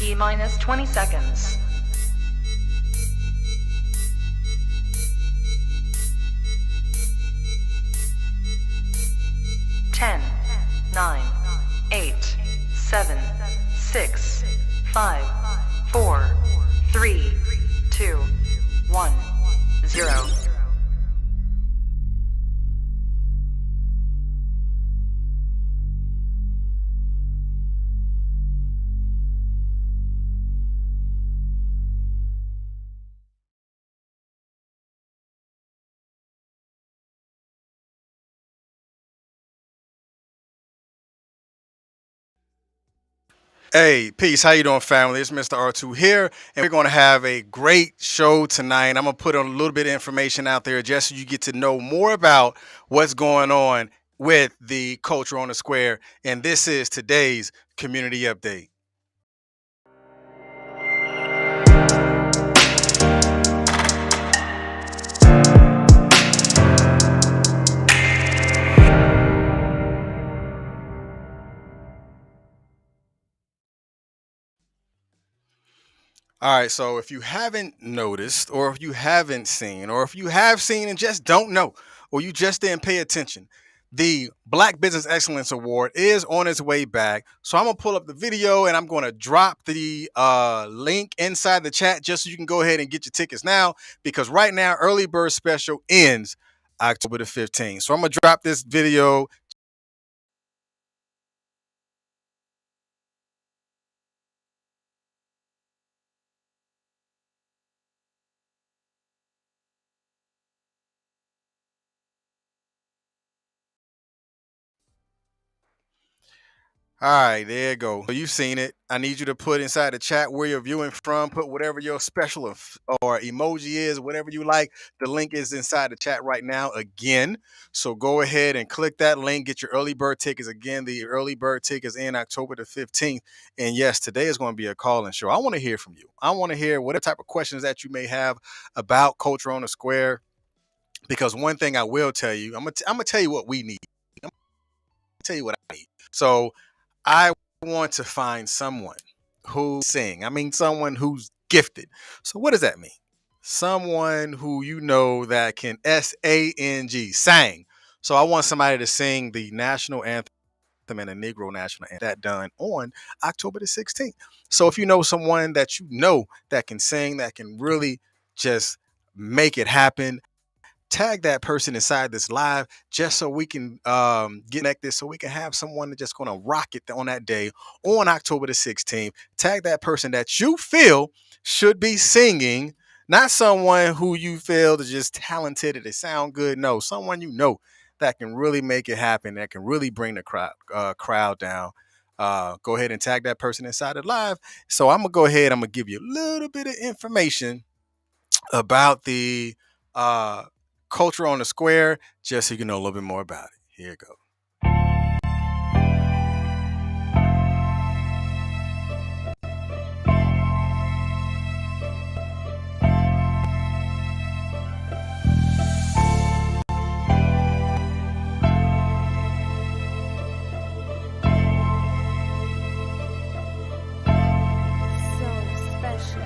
T minus 20 seconds. 10, 9, 8, 7, 6, 5, 4, 3, 2, 1, 0. Hey, peace. How you doing, family? It's Mr. R2 here, and we're going to have a great show tonight. I'm going to put a little bit of information out there just so you get to know more about what's going on with the culture on the square. And this is today's community update. All right, so if you haven't noticed, or if you haven't seen, or if you have seen and just don't know, or you just didn't pay attention, the Black Business Excellence Award is on its way back. So I'm gonna pull up the video and I'm gonna drop the link inside the chat just so you can go ahead and get your tickets now, because right now early bird special ends October the 15th. So I'm gonna drop this video. All right, there you go. So you've seen it. I need you to put inside the chat where you're viewing from. Put whatever your special or emoji is, whatever you like. The link is inside the chat right now again. So go ahead and click that link. Get your early bird tickets. Again, the early bird tickets in October the 15th. And yes, today is going to be a call-in show. I want to hear from you. I want to hear whatever type of questions that you may have about Culture on the Square. Because one thing I will tell you, I'm gonna tell you what we need. I'm gonna tell you what I need. So I want to find someone who sing. I mean, someone who's gifted. So what does that mean? Someone who you know that can sang. So I want somebody to sing the national anthem and the Negro national anthem, that done on October the 16th. So if you know someone that you know that can sing, that can really just make it happen, tag that person inside this live just so we can get connected, so we can have someone that's just going to rock it on that day on October the 16th. Tag that person that you feel should be singing, not someone who you feel is just talented or they sound good. No, someone you know that can really make it happen, that can really bring the crowd down. Go ahead and tag that person inside it live. So I'm gonna go ahead, I'm gonna give you a little bit of information about the uh, culture on the square, just so you can know a little bit more about it. Here you go. So special.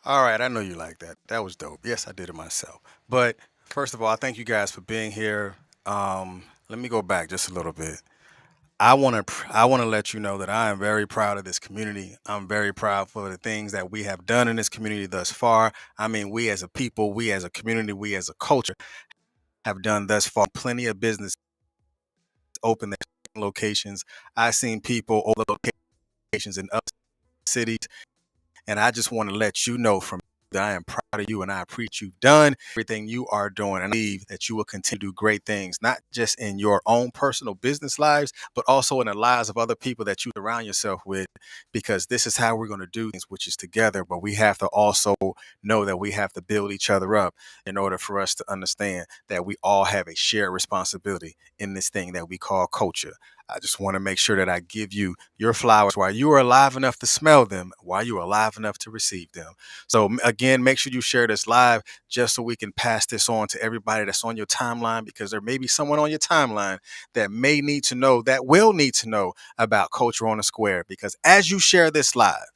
All right, I know you like that. That was dope. Yes, I did it myself. But first of all, I thank you guys for being here. Let me go back just a little bit. I want to let you know that I am very proud of this community. I'm very proud for the things that we have done in this community thus far. I mean, we as a people, we as a community, we as a culture have done thus far plenty of business open their locations. I've seen people open locations in other cities, and I just want to let you know from that I am proud of you and I appreciate you've done everything you are doing. And I believe that you will continue to do great things, not just in your own personal business lives, but also in the lives of other people that you surround yourself with, because this is how we're going to do things, which is together. But we have to also know that we have to build each other up in order for us to understand that we all have a shared responsibility in this thing that we call culture. I just want to make sure that I give you your flowers while you are alive enough to smell them, while you are alive enough to receive them. So again, make sure you share this live just so we can pass this on to everybody that's on your timeline, because there may be someone on your timeline that may need to know, that will need to know about Culture on the Square. Because as you share this live,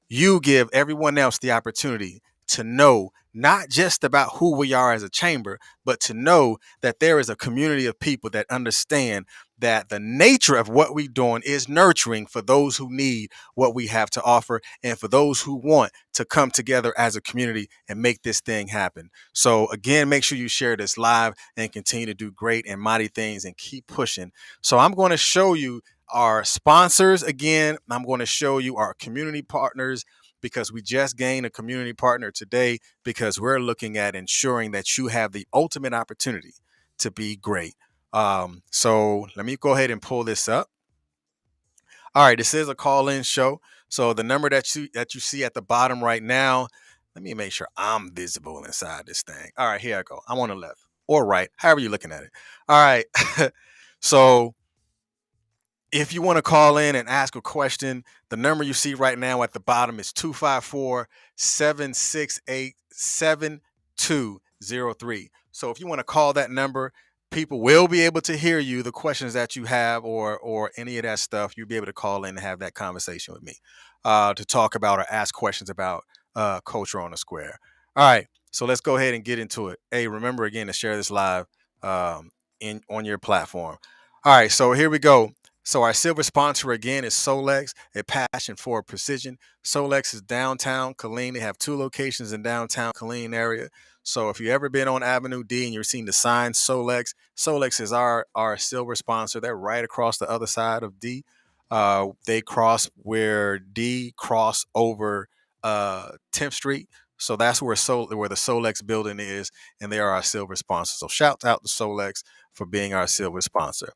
you give everyone else the opportunity to know not just about who we are as a chamber, but to know that there is a community of people that understand that the nature of what we're doing is nurturing for those who need what we have to offer and for those who want to come together as a community and make this thing happen. So again, make sure you share this live and continue to do great and mighty things and keep pushing. So I'm going to show you our sponsors again. I'm going to show you our community partners, because we just gained a community partner today, because we're looking at ensuring that you have the ultimate opportunity to be great. So let me go ahead and pull this up. All right, this is a call-in show. So the number that you see at the bottom right now, let me make sure I'm visible inside this thing. All right, here I go. I'm on the left or right, however you're looking at it. All right. So if you want to call in and ask a question, the number you see right now at the bottom is 254-768-7203. So if you want to call that number, people will be able to hear you, the questions that you have, or any of that stuff. You'll be able to call in and have that conversation with me to talk about or ask questions about Culture on the Square. All right, so let's go ahead and get into it. Hey, remember again to share this live on your platform. All right, so here we go. So our silver sponsor again is Solex, a passion for precision. Solex is downtown Killeen. They have 2 locations in downtown Killeen area. So if you've ever been on Avenue D and you're seeing the sign Solex, Solex is our silver sponsor. They're right across the other side of D. They cross where D cross over 10th Street. So that's where the Solex building is, and they are our silver sponsor. So shout out to Solex for being our silver sponsor.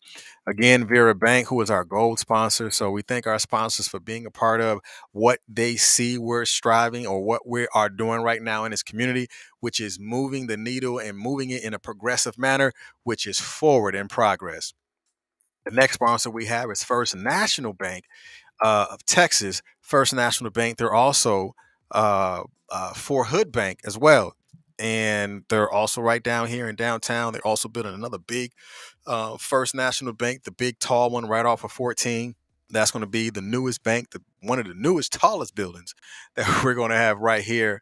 Again, Vera Bank, who is our gold sponsor. So we thank our sponsors for being a part of what they see we're striving, or what we are doing right now in this community, which is moving the needle and moving it in a progressive manner, which is forward in progress. The next sponsor we have is First National Bank of Texas. First National Bank, they're also Fort Hood Bank as well. And they're also right down here in downtown. They're also building another big First National Bank, the big tall one right off of 14. That's going to be the newest bank, one of the newest, tallest buildings that we're going to have right here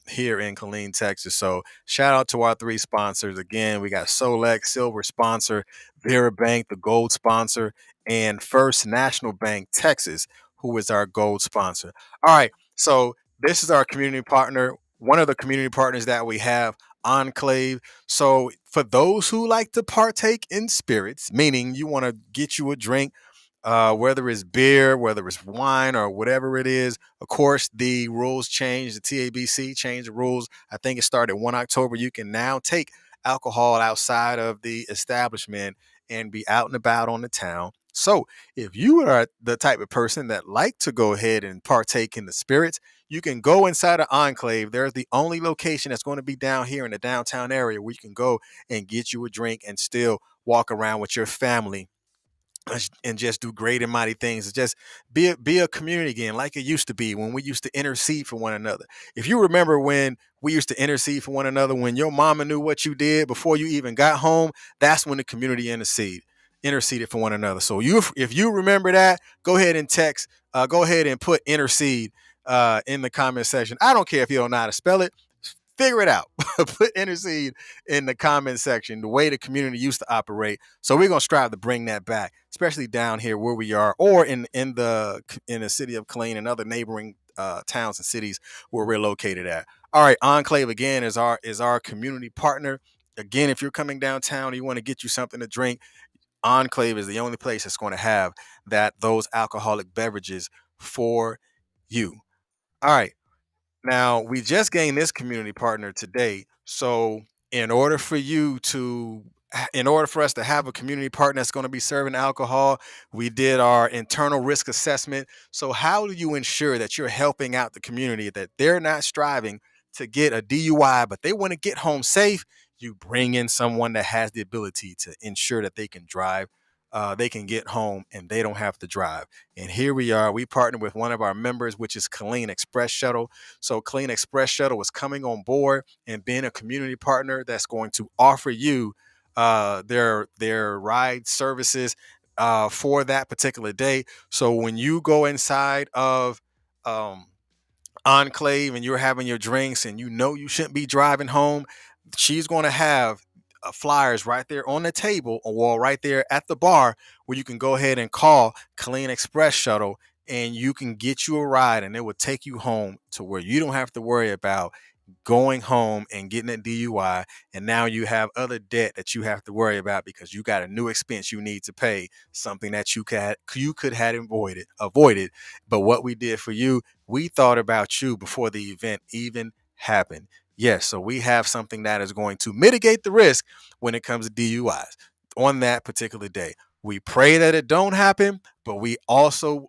here in Killeen, Texas. So shout out to our 3 sponsors. Again, we got Solex, silver sponsor, Vera Bank, the gold sponsor, and First National Bank, Texas, who is our gold sponsor. All right, so this is our community partner, one of the community partners that we have, Enclave. So for those who like to partake in spirits, meaning you want to get you a drink, whether it's beer, whether it's wine, or whatever it is. Of course, the rules change. The TABC changed the rules. I think it started 1 October. You can now take alcohol outside of the establishment and be out and about on the town. So if you are the type of person that like to go ahead and partake in the spirits, you can go inside of Enclave. There's the only location that's going to be down here in the downtown area where you can go and get you a drink and still walk around with your family and just do great and mighty things. Just be a community again, like it used to be when we used to intercede for one another. If you remember when we used to intercede for one another, when your mama knew what you did before you even got home, that's when the community interceded for one another. So if you remember that, go ahead and text, go ahead and put intercede in the comment section. I don't care if you don't know how to spell it. Figure it out. Put intercede in the comment section, the way the community used to operate. So we're going to strive to bring that back, especially down here where we are, or in the city of Killeen and other neighboring towns and cities where we're located at. All right, Enclave again is our community partner. Again, if you're coming downtown and you want to get you something to drink, Enclave is the only place that's going to have those alcoholic beverages for you. All right. Now, we just gained this community partner today. So, in order for you to, in order for us to have a community partner that's going to be serving alcohol, we did our internal risk assessment. So, how do you ensure that you're helping out the community, that they're not striving to get a DUI, but they want to get home safe? You bring in someone that has the ability to ensure that they can drive, they can get home, and they don't have to drive. And here we are. We partnered with one of our members, which is Killeen Express Shuttle. So Killeen Express Shuttle is coming on board and being a community partner that's going to offer you their ride services for that particular day. So when you go inside of um, Enclave and you're having your drinks and you know you shouldn't be driving home, she's going to have flyers right there on the table or right there at the bar where you can go ahead and call Killeen Express Shuttle and you can get you a ride and it will take you home to where you don't have to worry about going home and getting a DUI, and now you have other debt that you have to worry about because you got a new expense you need to pay, something that you could have avoided. But what we did for you, we thought about you before the event even happened. Yes, so we have something that is going to mitigate the risk when it comes to DUIs on that particular day. We pray that it don't happen, but we also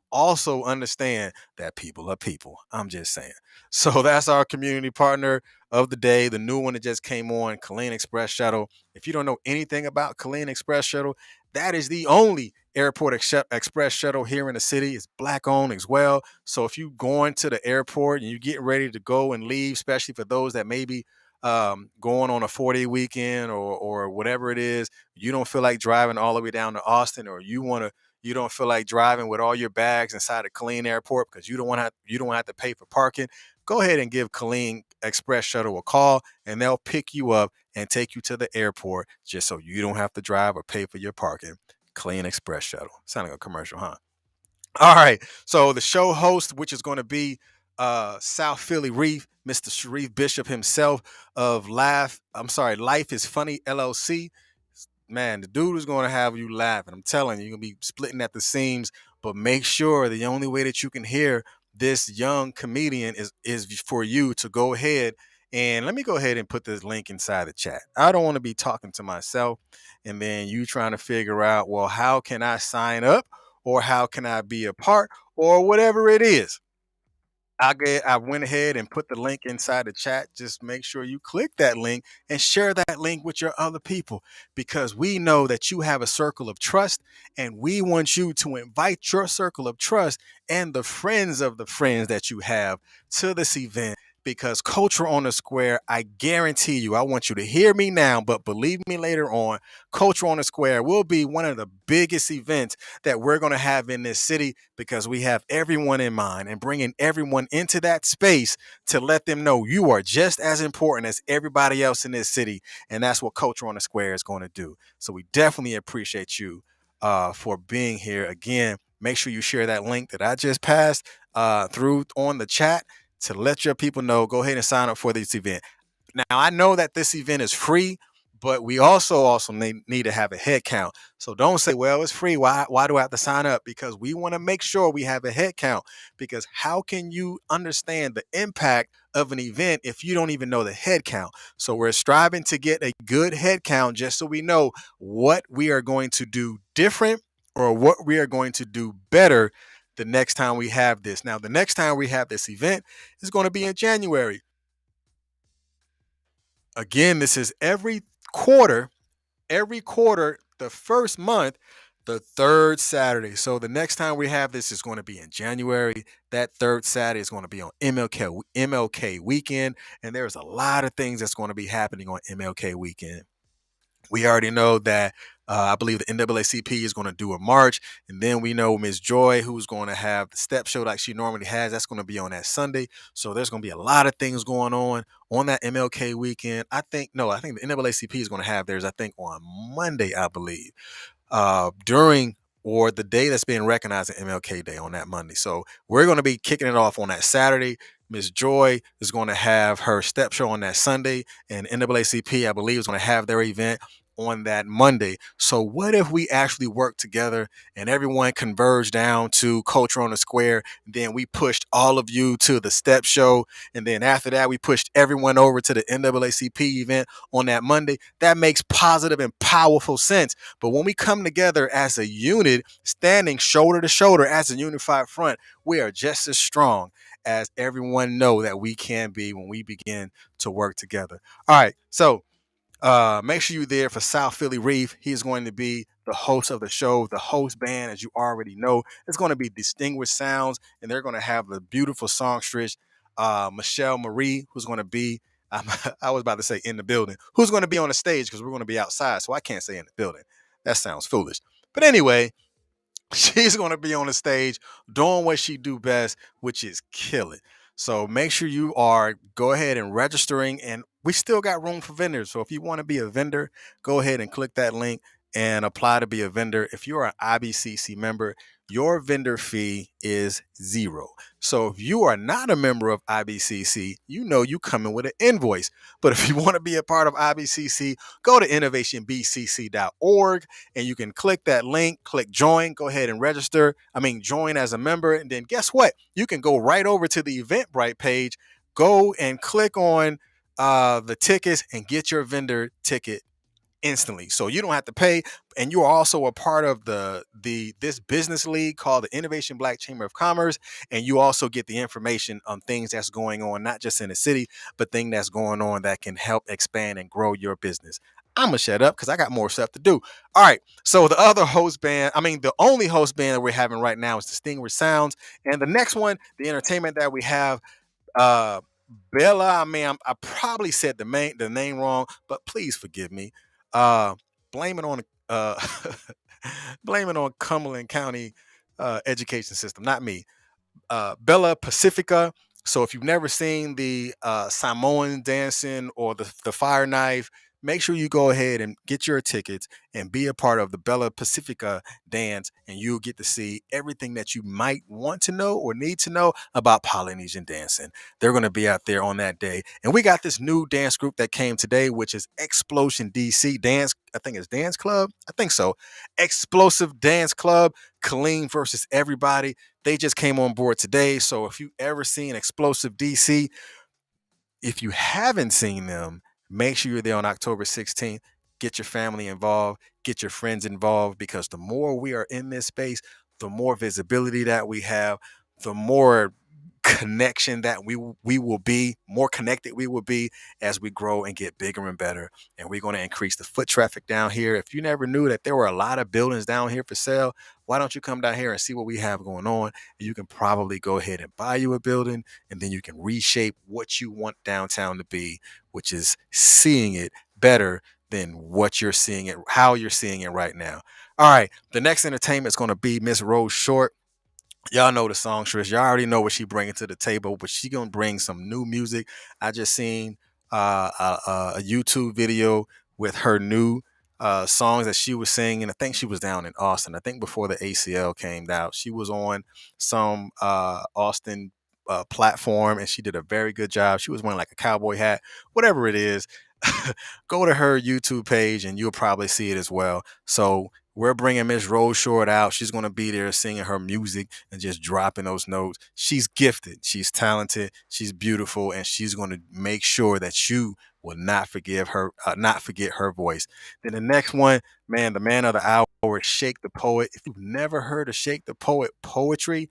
understand that people are people. I'm just saying. So that's our community partner of the day, the new one that just came on, Killeen Express Shuttle. If you don't know anything about Killeen Express Shuttle, that is the only airport express shuttle here in the city. It's black owned as well. So if you going to the airport and you getting ready to go and leave, especially for those that may be going on a 4-day weekend or whatever it is, you don't feel like driving all the way down to Austin, or you don't feel like driving with all your bags inside a Killeen Airport because you don't want to have to pay for parking. Go ahead and give Killeen Express Shuttle a call, and they'll pick you up and take you to the airport just so you don't have to drive or pay for your parking. Killeen Express Shuttle. Sound like a commercial, huh? All right. So the show host, which is going to be South Philly Reef, Mr. Sharif Bishop himself of Life is Funny LLC. Man, the dude is going to have you laughing. I'm telling you, you're going to be splitting at the seams. But make sure the only way that you can hear this young comedian is for you to go ahead and let me go ahead and put this link inside the chat. I don't want to be talking to myself and then you trying to figure out, well, how can I sign up or how can I be a part or whatever it is. I went ahead and put the link inside the chat. Just make sure you click that link and share that link with your other people because we know that you have a circle of trust and we want you to invite your circle of trust and the friends of the friends that you have to this event because Culture on the Square, I guarantee you, I want you to hear me now, but believe me later on, Culture on the Square will be one of the biggest events that we're going to have in this city because we have everyone in mind and bringing everyone into that space to let them know you are just as important as everybody else in this city. And that's what Culture on the Square is going to do. So we definitely appreciate you for being here. Again, make sure you share that link that I just passed through on the chat to let your people know. Go ahead and sign up for this event. Now, I know that this event is free, but we also need to have a head count. So don't say, well, it's free. Why do I have to sign up? Because we want to make sure we have a head count. Because how can you understand the impact of an event if you don't even know the head count? So we're striving to get a good head count just so we know what we are going to do different or what we are going to do better the next time we have this. Now, the next time we have this event is going to be in January. Again, this is every quarter, the first month, the third Saturday. So the next time we have this is going to be in January. That third Saturday is going to be on MLK weekend. And there's a lot of things that's going to be happening on MLK weekend. We already know that I believe the NAACP is going to do a march. And then we know Ms. Joy, who's going to have the step show like she normally has. That's going to be on that Sunday. So there's going to be a lot of things going on that MLK weekend. I think the NAACP is going to have theirs, I think, on Monday, I believe, during or the day that's being recognized at MLK Day on that Monday. So we're going to be kicking it off on that Saturday. Ms. Joy is going to have her step show on that Sunday, and NAACP, I believe, is going to have their event on that Monday. So what if we actually work together and everyone converged down to Culture on the Square? Then we pushed all of you to the Step Show, and then after that, we pushed everyone over to the NAACP event on that Monday. That makes positive and powerful sense. But when we come together as a unit, standing shoulder to shoulder as a unified front, we are just as strong as everyone know that we can be when we begin to work together. All right, so make sure you're there for South Philly Reef. He is going to be the host of the show. The host band, as you already know, is going to be Distinguished Sounds, and they're going to have the beautiful songstress Michelle Marie, who's going to be, I was about to say in the building, who's going to be on the stage because we're going to be outside, so I can't say in the building. That sounds foolish. But anyway, she's going to be on the stage doing what she do best, which is kill it. So make sure you are go ahead and registering, and we still got room for vendors. So if you want to be a vendor, go ahead and click that link and apply to be a vendor. If you're an IBCC member, your vendor fee is zero. So if you are not a member of IBCC, you know you come in with an invoice. But if you want to be a part of IBCC, go to innovationbcc.org and you can click that link, click join, go ahead and register. Join as a member. And then guess what? You can go right over to the Eventbrite page, go and click on the tickets and get your vendor ticket instantly. So you don't have to pay. And you are also a part of this business league called the Innovation Black Chamber of Commerce. And you also get the information on things that's going on, not just in the city, but things that's going on that can help expand and grow your business. I'm gonna shut up because I got more stuff to do. All right. So the only host band that we're having right now is Distinguished Sounds. And the next one, the entertainment that we have, uh Bella, I probably said the name wrong, but please forgive me. Uh, blame it on uh, blame it on Cumberland County education system, not me. Bella Pacifica. So if you've never seen the Samoan dancing or the fire knife, make sure you go ahead and get your tickets and be a part of the Bella Pacifica dance, and you'll get to see everything that you might want to know or need to know about Polynesian dancing. They're going to be out there on that day. And we got this new dance group that came today, which is Explosion DC Dance. I think it's Dance Club. I think so. Explosive Dance Club, Colleen versus everybody. They just came on board today. So if you ever seen Explosive DC, if you haven't seen them, make sure you're there on October 16th. Get your family involved, get your friends involved, because the more we are in this space, the more visibility that we have, the more connection that we will be, more connected we will be as we grow and get bigger and better. And we're going to increase the foot traffic down here. If you never knew that there were a lot of buildings down here for sale, why don't you come down here and see what we have going on? And you can probably go ahead and buy you a building, and then you can reshape what you want downtown to be, which is seeing it better than what you're seeing it, how you're seeing it right now. All right, the next entertainment is going to be Miss Rose Short. Y'all know the songstress. Y'all already know what she bringing to the table, but she gonna bring some new music. I just seen a YouTube video with her new songs that she was singing. I think she was down in Austin. I think before the ACL came out, she was on some Austin platform, and she did a very good job. She was wearing like a cowboy hat, whatever it is. Go to her YouTube page, and you'll probably see it as well. So we're bringing Miss Rose Short out. She's going to be there singing her music and just dropping those notes. She's gifted. She's talented. She's beautiful, and she's going to make sure that you will not forget her voice. Then the next one, man, the man of the hour, Shake the Poet. If you've never heard of Shake the Poet poetry,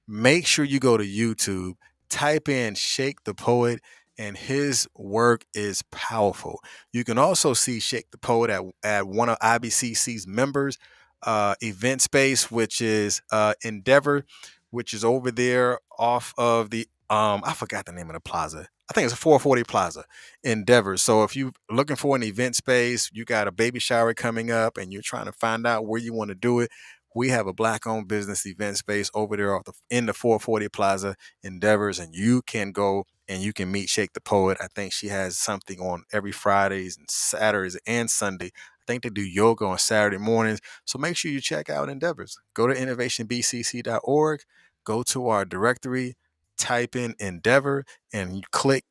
make sure you go to YouTube, type in Shake the Poet, and his work is powerful. You can also see Shake the Poet at one of IBCC's members' event space, which is Endeavor, which is over there off of the I forgot the name of the plaza. I think it's a 440 Plaza, Endeavor. So if you're looking for an event space, you got a baby shower coming up, and you're trying to find out where you want to do it, we have a Black-owned business event space over there in the 440 Plaza, Endeavors, and you can go and you can meet Shake the Poet. I think she has something on every Fridays and Saturdays and Sunday. I think they do yoga on Saturday mornings. So make sure you check out Endeavors. Go to innovationbcc.org, go to our directory, type in Endeavor, and you click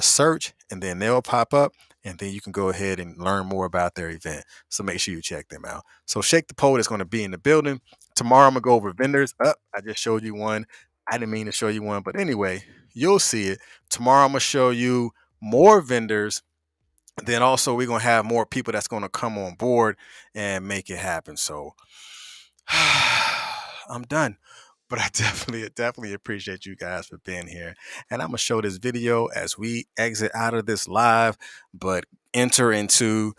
search, and then they'll pop up, and then you can go ahead and learn more about their event. So make sure you check them out. So Shake the Pole is going to be in the building tomorrow. I'm gonna go over vendors. I just showed you one. I didn't mean to show you one, but anyway, you'll see it tomorrow. I'm gonna show you more vendors. Then also we're gonna have more people that's gonna come on board and make it happen. So I'm done. But I definitely appreciate you guys for being here. And I'm gonna show this video as we exit out of this live, but enter into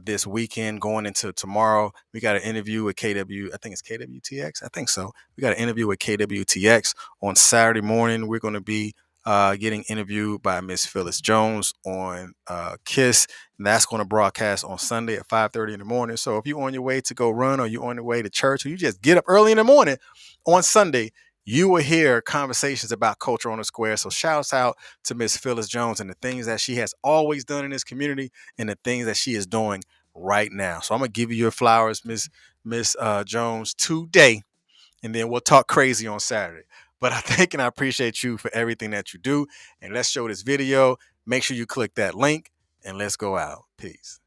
this weekend going into tomorrow. We got an interview with KW. I think it's KWTX. I think so. We got an interview with KWTX on Saturday morning. We're gonna be getting interviewed by Miss Phyllis Jones on KISS. And that's going to broadcast on Sunday at 5:30 in the morning. So if you're on your way to go run, or you're on your way to church, or you just get up early in the morning on Sunday, you will hear conversations about culture on the square. So shouts out to Miss Phyllis Jones and the things that she has always done in this community and the things that she is doing right now. So I'm going to give you your flowers, Miss Jones, today, and then we'll talk crazy on Saturday. But I thank and I appreciate you for everything that you do. And let's show this video. Make sure you click that link, and let's go out. Peace.